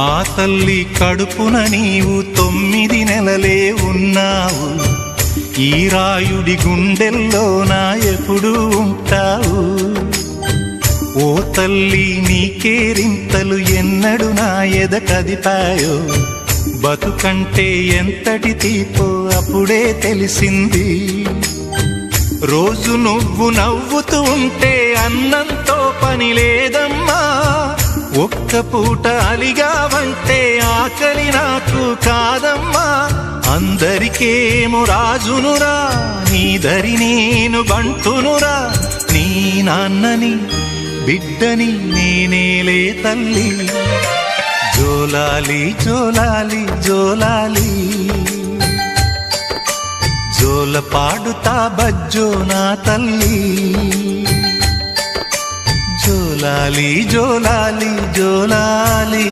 ఆ తల్లి కడుపున నీవు 9 నెలలే ఉన్నావు. ఈ రాయుడి గుండెల్లోన ఎప్పుడు ఉంటావు. ఓ తల్లి నీ కేరింతలు ఎన్నడు నా ఎద కదిపాయో. బతుకంటే ఎంతటి తీపో అప్పుడే తెలిసింది. రోజు నువ్వు నవ్వుతూ ఉంటే అన్నంతో పని లేదమ్మా. ఒక్క పూట అలిగావంటే ఆకలి నాకు కాదమ్మా. అందరికేమో రాజునురా, నీ దరి నేను బంటునురా. నీ నాన్నని బిడ్డని నేనేలే తల్లి. జోలాలి జోలాలి జోలాలి, జోల పాడుతా బజ్జో నా తల్లి. జోలాలి జోలాలి జోలాలి.